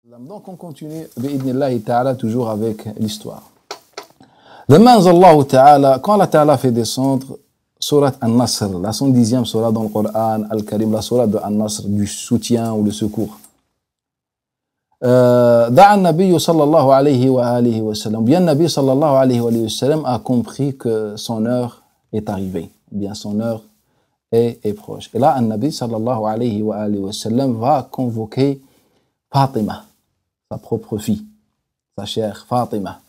Donc on continue, bi'idnillahi ta'ala, toujours avec l'histoire. Quand Allah ta'ala fait descendre Surat An-Nasr, la 110e surah dans le Coran, Al-Karim, la surah de An-Nasr, du soutien ou le secours. Da'a Nabi sallallahu alayhi wa alihi wa sallam. Bien Nabi sallallahu alayhi wa sallam a compris que son heure est arrivée. Bien son heure est proche. Et là, Nabi sallallahu alayhi wa sallam va convoquer Fatima, sa propre fille, sa chère Fatima.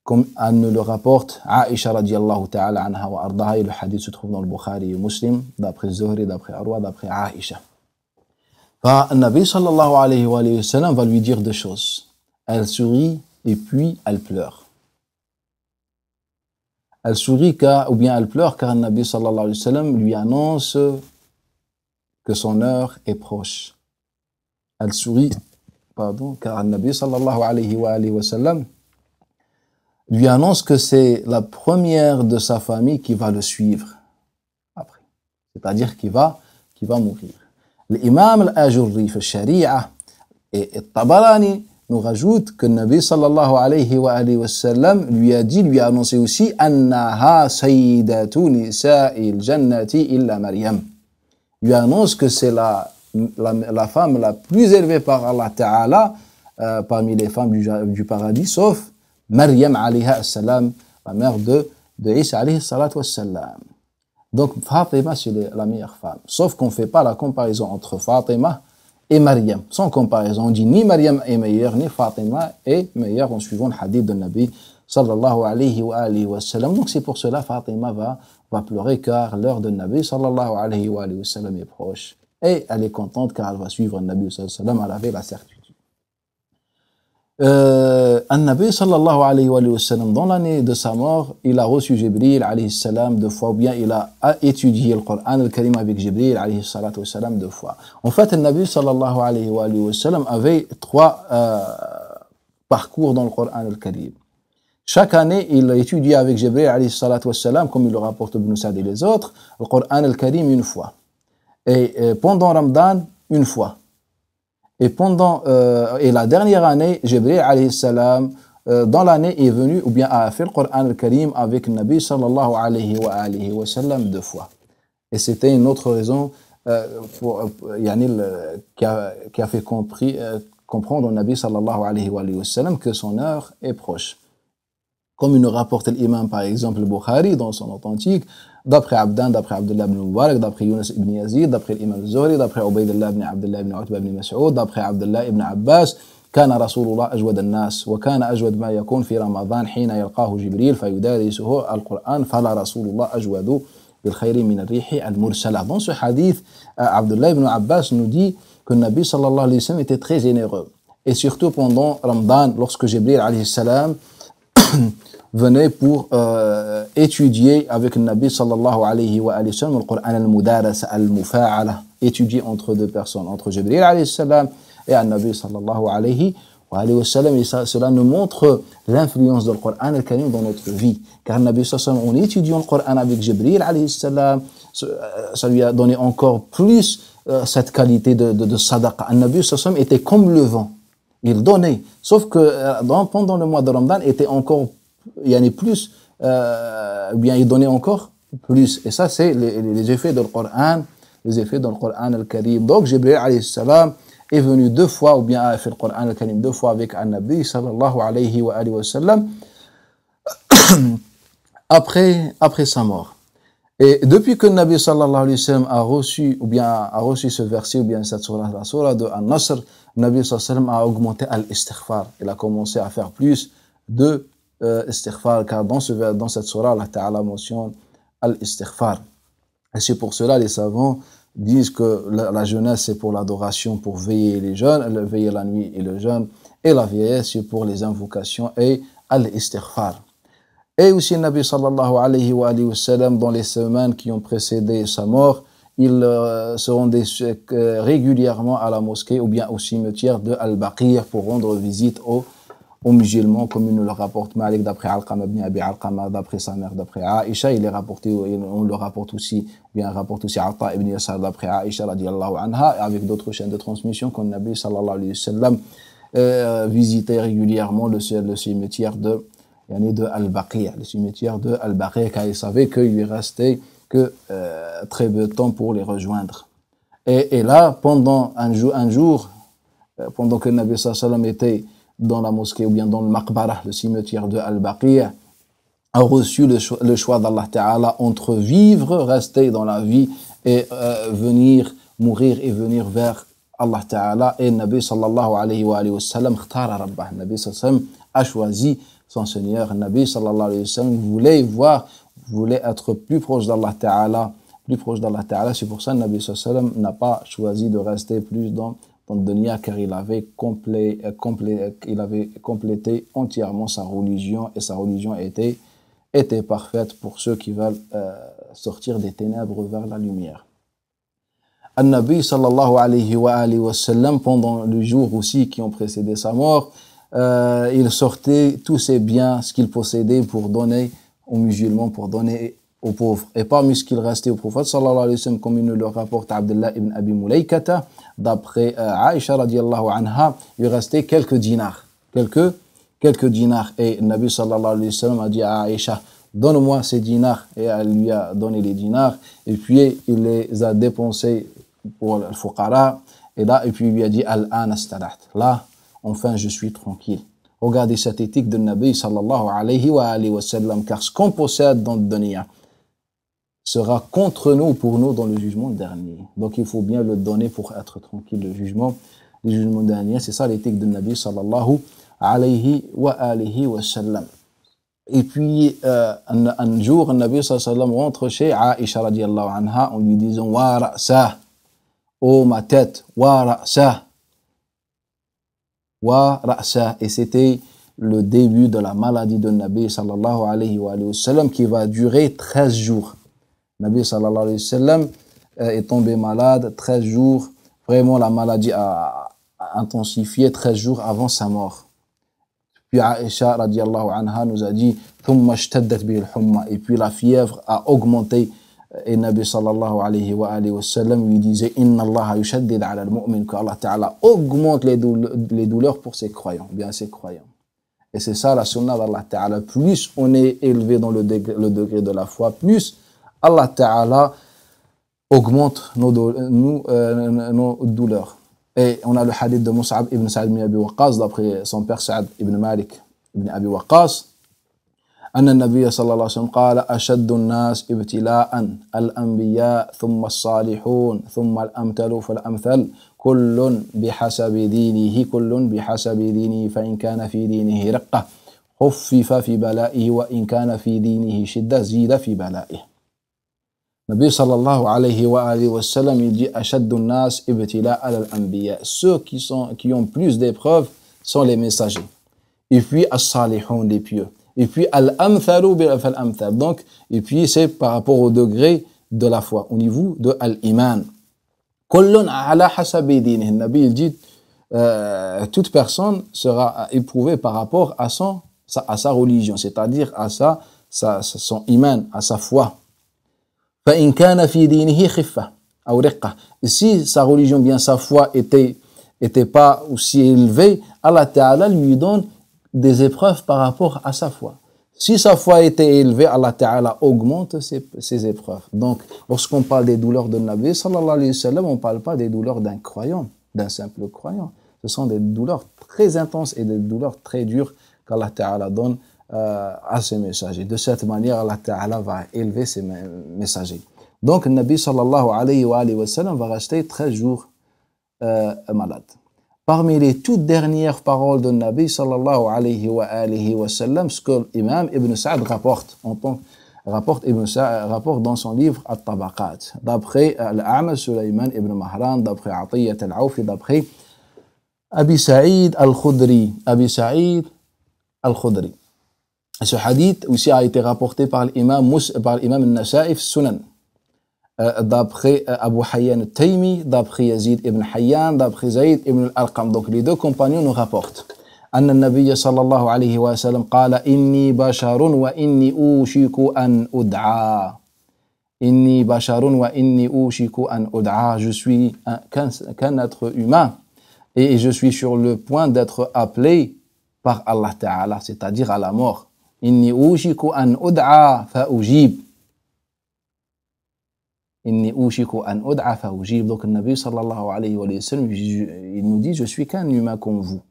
Comme elle nous le rapporte Aïcha radiallahu ta'ala anha wa ardaha, et le hadith se trouve dans le Bukhari et Muslim, d'après Zuhri, d'après Arwa, d'après Aïcha. Nabi sallallahu alayhi wa sallam va lui dire deux choses. Elle sourit et puis elle pleure. Elle sourit ou bien elle pleure car Nabi sallallahu alayhi wa sallam lui annonce que son heure est proche. Elle sourit, car Nabi sallallahu alayhi wa sallam lui annonce que c'est la première de sa famille qui va le suivre après. C'est-à-dire qui va mourir. L'imam al-Ajurri, fi sharia et Tabarani nous rajoute que Nabi sallallahu alayhi wa sallam lui a annoncé aussi annaha sayyidatu nisa'il jannati illa Maryam. Lui annonce que c'est la femme la plus élevée par Allah Ta'ala parmi les femmes du paradis, sauf Maryam alayha salam, la mère de Isa alayhi salatu wassalam. Donc Fatima c'est la meilleure femme, sauf qu'on ne fait pas la comparaison entre Fatima et Maryam. Sans comparaison, on dit ni Maryam est meilleure, ni Fatima est meilleure en suivant le hadith de Nabi sallallahu alayhi wa sallam. Donc c'est pour cela Fatima va pleurer car l'heure de Nabi sallallahu alayhi wa sallam est proche. Et elle est contente car elle va suivre Nabi sallallahu alayhi wa sallam, elle avait la certitude. Nabi sallallahu alayhi wa sallam, dans l'année de sa mort, il a reçu Jibril alayhi salam deux fois, ou bien il a étudié le Coran al-Karim avec Jibril alayhi salatu wa salam deux fois. En fait, Nabi sallallahu alayhi wa sallam avait trois parcours dans le Coran al-Karim. Chaque année, il étudiait avec Jibril alayhi salatu wa salam, comme il le rapporte Ibn Sa'd et les autres, le Coran al-Karim une fois. Et pendant Ramadan, une fois. Et la dernière année, Jibril alayhi salam, dans l'année est venu, ou bien a fait le Coran al-Karim avec Nabi sallallahu alayhi wa sallam deux fois. Et c'était une autre raison qui a fait comprendre au Nabi sallallahu alayhi wa sallam que son heure est proche. Comme il nous rapporte l'imam, par exemple, le Bukhari, dans son authentique, d'après Abdan, d'après Abdullah ibn Mubarak, d'après Yunus ibn Yazid, d'après l'imam Zuhri, d'après Ubaydullah ibn Abdullah ibn Utba ibn Mas'ud, d'après Abdullah ibn Abbas, كان رسول الله أجود الناس وكان أجود ما يكون في رمضان حين يلقاه جبريل فيدارسه القرآن فلا رسول الله أجود بالخير من الريح المرسلة. Dans ce hadith, Abdullah ibn Abbas nous dit que le Nabi sallallahu alayhi wa sallam était très généreux. Et surtout pendant Ramadan, lorsque Jibril alayhi salam venait pour étudier avec le Nabi sallallahu alayhi wa sallam le Coran al-Mudaras al-Mufa'ala, étudier entre deux personnes, entre Jibril alayhi salam et le Nabi sallallahu alayhi wa sallam. Et cela nous montre l'influence du Coran al-Karim dans notre vie. Car le Nabi sallallahu alayhi wa sallam, en étudiant le Coran avec Jibril alayhi salam, ça lui a donné encore plus cette qualité de sadaqa. Le Nabi sallallahu alayhi wa sallam était comme le vent. Il donnait. Sauf que pendant le mois de Ramadan, était encore plus, bien il donnait encore plus. Et ça, c'est les effets de Coran, les effets dans le Coran al-Karim. Donc, Jibril alayhi salam est venu deux fois, ou bien a fait le Coran al-Karim deux fois avec An-Nabi sallallahu alayhi wa sallam, après sa mort. Et depuis que le Nabi sallallahu alayhi wa sallam a reçu ce verset, ou bien cette surah, la surah de An-Nasr, le Nabi sallallahu alayhi wa sallam a augmenté al-istighfar. Il a commencé à faire plus de istighfar, car dans cette surah, Allah Ta'ala mentionne al-istighfar. Et c'est pour cela, les savants disent que la jeunesse, c'est pour l'adoration, pour veiller les jeunes, veiller la nuit et le jeûne, et la vieillesse, c'est pour les invocations et al-istighfar. Et aussi, le Nabi sallallahu alayhi wa sallam, dans les semaines qui ont précédé sa mort, il se rendait régulièrement à la mosquée ou bien au cimetière de Al-Baqir pour rendre visite aux musulmans, comme il nous le rapporte Malik d'après Alqama ibn Abi Alqama, d'après sa mère, d'après Aïcha. Il est rapporté, on le rapporte aussi, bien rapporte aussi Atta ibn Yasar d'après Aïcha radiyallahu anha, avec d'autres chaînes de transmission, comme le Nabi sallallahu alayhi wa sallam visitait régulièrement le cimetière de Al-Baqi', le cimetière de Al-Baqi', car il savait qu'il lui restait que très peu de temps pour les rejoindre. Et là, pendant un jour, pendant que le Nabi sallallahu alayhi wa sallam était dans la mosquée ou bien dans le Maqbara, le cimetière de Al-Baqi', a reçu le choix d'Allah Ta'ala entre vivre, rester dans la vie et venir mourir et venir vers Allah Ta'ala. Et le Nabi sallallahu alayhi wa sallam ikhtara rabbah. Le Nabi sallallahu alayhi wa sallam a choisi son Seigneur. Le Nabi sallallahu alayhi wa sallam voulait être plus proche d'Allah Ta'ala, plus proche d'Allah Ta'ala. C'est pour ça que le Nabi sallallahu alayhi wa sallam n'a pas choisi de rester plus dans le dunya, car il avait complété entièrement sa religion, et sa religion était parfaite pour ceux qui veulent sortir des ténèbres vers la lumière. Al-Nabi sallallahu alayhi wa sallam, pendant le jour aussi qui ont précédé sa mort, il sortait tous ses biens, ce qu'il possédait, pour donner aux musulmans, pour donner aux pauvres. Et parmi ce qu'il restait au prophète sallallahu alayhi wa sallam, comme il nous le rapporte Abdullah ibn Abi Mulaykata, d'après Aïcha radiallahu anha, il restait quelques dinars. Quelques dinars. Et le Nabi sallallahu alayhi wa sallam a dit à Aïcha, donne-moi ces dinars. Et elle lui a donné les dinars. Et puis il les a dépensés pour le fuqara. Et puis il lui a dit, Al-an astaraht. Là, enfin, je suis tranquille. Regardez cette éthique de Nabi sallallahu alayhi wa sallam, car ce qu'on possède dans le dunya sera contre nous, pour nous, dans le jugement dernier. Donc il faut bien le donner pour être tranquille. Le jugement dernier, c'est ça l'éthique de Nabi sallallahu alayhi wa sallam. Et puis un jour, le Nabi sallallahu alayhi wa sallam rentre chez Aïcha radiallahu anha en lui disant, wa ra'sah, oh ma tête, wa ra'sah. Wa ra'sah. Et c'était le début de la maladie de Nabi sallallahu alayhi wa sallam, qui va durer 13 jours. Nabi sallallahu alayhi wa sallam est tombé malade 13 jours. Vraiment, la maladie a intensifié 13 jours avant sa mort. Puis Aïcha radiallahu anha nous a dit, thumma ishtaddat bihi al-humma. Et puis la fièvre a augmenté. Et Nabi sallallahu alayhi wa sallam lui disait, inna Allah yushaddid ala al-mu'min, que Allah ta'ala augmente les douleurs pour ses croyants, bien ses croyants. Et c'est ça la sunna d'Allah ta'ala. Plus on est élevé dans le degré de la foi, plus Allah Ta'ala augmente nos douleurs. Et on a le hadith de Mus'ab ibn Sa'd ibn Abi Waqqas, d'après son père Sa'd ibn Malik ibn Abi Waqqas, أن النبي صلى الله عليه وسلم قال أشد الناس ابتلاء الأنبياء ثم الصالحون ثم الأمثل فالأمثل كل بحسب دينه فإن كان في دينه رقة خفف في بلائه وإن كان في دينه شدة زيد في بلائه. Nabi sallallahu alayhi wa sallam, il dit Ashaddu nas ibtila al-anbiya. Ceux qui ont plus d'épreuves sont les messagers. Et puis as-salihun, les pieux. Et puis al-amthalu bil-amthal. Donc, et puis c'est par rapport au degré de la foi, au niveau de al-iman. Kullun ala hasabi dinihi. Nabi il dit toute personne sera éprouvée par rapport à sa religion, c'est-à-dire à son iman, à sa foi. فإن كان في دينه خفة أو رقة. Si sa religion, bien sa foi était pas aussi élevée, Allah Ta'ala lui donne des épreuves par rapport à sa foi. Si sa foi était élevée, Allah Ta'ala augmente ses épreuves. Donc, lorsqu'on parle des douleurs de Nabi sallallahu alayhi wa sallam, on ne parle pas des douleurs d'un croyant, d'un simple croyant. Ce sont des douleurs très intenses et des douleurs très dures qu'Allah Ta'ala donne à ses messagers. De cette manière, Allah Ta'ala va élever ses messagers. Donc, le Nabi sallallahu alayhi wa sallam va rester 13 jours malade. Parmi les toutes dernières paroles de Nabi sallallahu alayhi wa sallam, ce que l'imam Ibn Sa'd rapporte dans son livre At-Tabaqat, d'après Al-A'mash Sulayman ibn Mahran, d'après Atiyat al-Awfi, d'après Abi Sa'id al-Khudri. Ce hadith aussi a été rapporté par l'imam al-Nasa'i Sunan, d'après Abu Hayyan al-Taymi, d'après Yazid ibn Hayyan, d'après Zayd ibn al-Arqam. Donc les deux compagnons nous rapportent أن النبي صلى الله عليه وسلم قال إني بشر وإني أوشك أن أدعى. إني بشر وإني أوشك أن أدعى. Je suis qu'un être humain et je suis sur le point d'être appelé par Allah Ta'ala, c'est-à-dire à la mort. Inni ushiku an ud'a fa ujib. Inni ushiku an ud'a fa ujib. Donc le Nabi sallallahu alayhi wa sallam, il nous dit, je suis qu'un humain comme vous.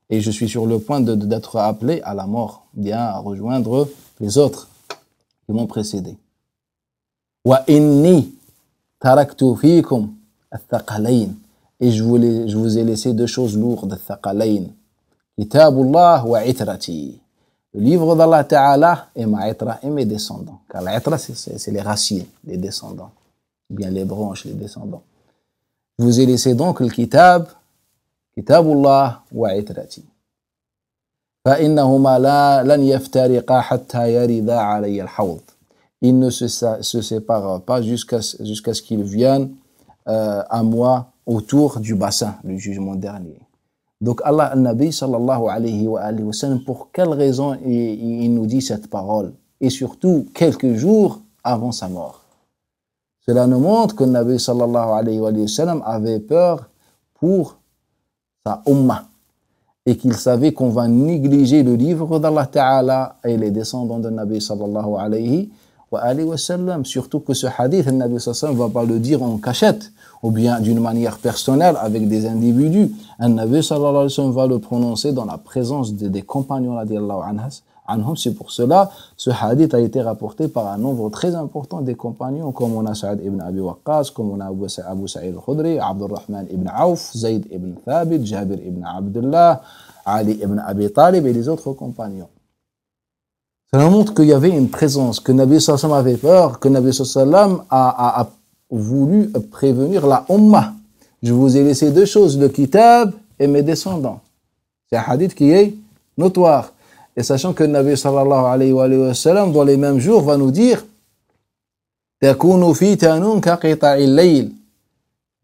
Et je suis sur le point d'être appelé à la mort, bien à rejoindre les autres qui m'ont précédé. Wa inni taraktu fikum al-thaqalayn. Et je vous ai laissé deux choses lourdes, al-thaqalayn. Kitabullah wa itrati. Le livre d'Allah Ta'ala et ma itra et mes descendants. Car la itra, c'est les racines, les descendants. Bien les branches, les descendants. Je vous ai laissé donc le kitab, Kitabullah wa itrati. فإنهما لن يفترقا حتى يردا علي الحوض. Ils ne se séparent pas jusqu'à ce qu'ils viennent à moi autour du bassin, le jugement dernier. Donc Allah, le Nabi sallallahu alayhi wa sallam, pour quelle raison il nous dit cette parole? Et surtout, quelques jours avant sa mort. Cela nous montre que le Nabi sallallahu alayhi wa sallam avait peur pour sa ummah et qu'il savait qu'on va négliger le livre d'Allah Ta'ala et les descendants de Nabi sallallahu alayhi wa sallam. Surtout que ce hadith, le Nabi sallallahu alayhi wa sallam ne va pas le dire en cachette ou bien d'une manière personnelle avec des individus. Le Nabi sallallahu alayhi wa sallam va le prononcer dans la présence des compagnons radiyallahu anhum. C'est pour cela ce hadith a été rapporté par un nombre très important des compagnons, comme on a Sa'ad ibn Abi Waqqas, comme on a Abu Sa'id al-Khudri, Abdurrahman ibn Auf, Zayd ibn Thabit, Jabir ibn Abdullah, Ali ibn Abi Talib et les autres compagnons. Cela montre qu'il y avait une présence, que Nabi sallallahu alayhi wa sallam avait peur, que Nabi sallallahu alayhi wa sallam a voulu prévenir la ummah. Je vous ai laissé deux choses, le kitab et mes descendants. C'est un hadith qui est notoire. Et sachant que le Nabi sallallahu alayhi wa sallam, dans les mêmes jours, va nous dire takunu fitanun ka qita'il layl.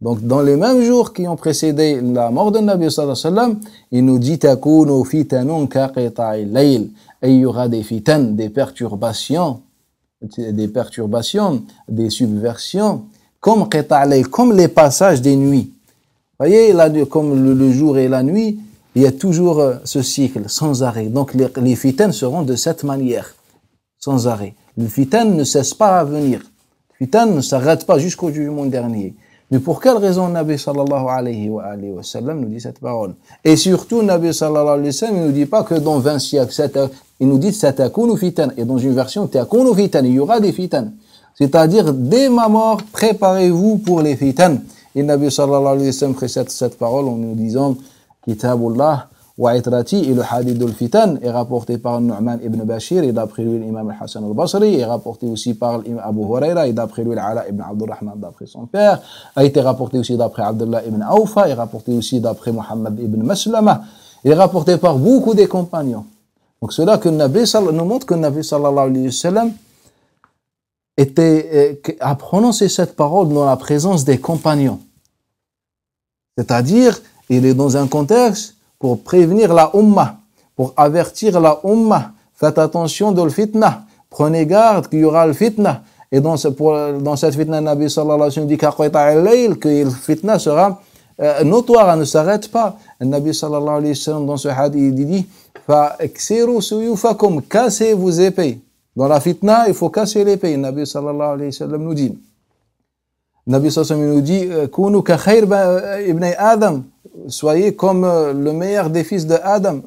Donc, dans les mêmes jours qui ont précédé la mort de Nabi sallallahu alayhi wa sallam, il nous dit takunu fitanun ka qita'il layl. Et il y aura des fitan, des perturbations, des subversions, comme qita'il layl, comme les passages des nuits. Vous voyez, là, comme le jour et la nuit, il y a toujours ce cycle, sans arrêt. Donc, les fitanes seront de cette manière, sans arrêt. Le fitan ne cesse pas à venir. Le fitan ne s'arrête pas jusqu'au jugement dernier. Mais pour quelle raison Nabi sallallahu alayhi wa sallam nous dit cette parole? Et surtout, Nabi sallallahu alayhi wa sallam, il ne nous dit pas que dans 20 siècles, il nous dit satakunu fitan. Et dans une version, takunu fitan, il y aura des fitanes. C'est-à-dire, dès ma mort, préparez-vous pour les fitanes. Et Nabi sallallahu alayhi wa sallam précède cette parole en nous disant Kitabullah wa itrati, et le hadith de l'fitan est rapporté par Nu'man ibn Bashir et d'après lui l'imam al-Hassan al-Basri, est rapporté aussi par Abu Huraira et d'après lui l'Ala ibn Abdurrahman d'après son père, a été rapporté aussi d'après Abdullah ibn Awfa, est rapporté aussi d'après Muhammad ibn Maslama, est rapporté par beaucoup des compagnons. Donc cela que nous montre que le Nabi sallallahu alayhi wa sallam a prononcé cette parole dans la présence des compagnons. C'est-à-dire, il est dans un contexte pour prévenir la ummah, pour avertir la ummah. Faites attention de le fitna. Prenez garde qu'il y aura le fitna. Et dans cette fitna, Nabi sallallahu alayhi wa sallam dit que le fitna sera notoire, elle ne s'arrête pas. Le Nabi sallallahu alayhi wa sallam, dans ce hadith, il dit فَاكْسِرُوا سُيُوفَكُمْ, cassez vos épées. Dans la fitna, il faut casser l'épée. Le Nabi sallallahu alayhi wa sallam nous dit. Le Nabi sallallahu alayhi wa sallam nous dit كُونُوا كَخَيْرِ ibn Adam, soyez comme le meilleur des fils de Adam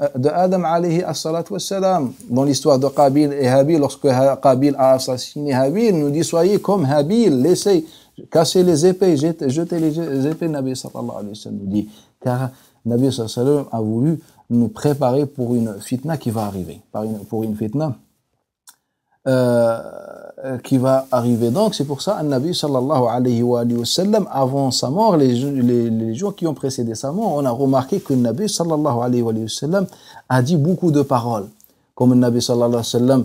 alayhi as-salatu wassalam. Dans l'histoire de Qabil et Habil, lorsque Qabil a assassiné Habil, nous dit soyez comme Habil, laissez casser les épées, jetez les épées. Nabi sallallahu alayhi wa sallam nous dit, car Nabi sallallahu alayhi wa sallam a voulu nous préparer pour une fitna qui va arriver, pour une fitna qui va arriver. Donc c'est pour ça le Nabi sallallahu alayhi wa sallam, avant sa mort, les jours qui ont précédé sa mort, on a remarqué que le Nabi sallallahu alayhi wa sallam a dit beaucoup de paroles. Comme le Nabi sallallahu alayhi wa sallam,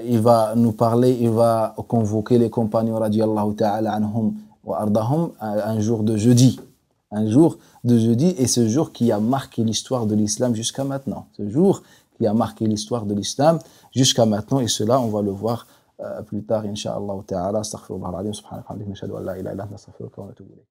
il va nous parler, il va convoquer les compagnons radiyallahu ta'ala anhum wa ardahum un jour de jeudi. Un jour de jeudi, et ce jour qui a marqué l'histoire de l'islam jusqu'à maintenant. Ce jour qui a marqué l'histoire de l'islam jusqu'à maintenant, et cela on va le voir plus tard, incha'Allah ta'ala. Astaghfirullah al-azim, subhanahu wa ta'ala, nashhadu an la ilaha illa anta, astaghfiruka wa atubu ilayk.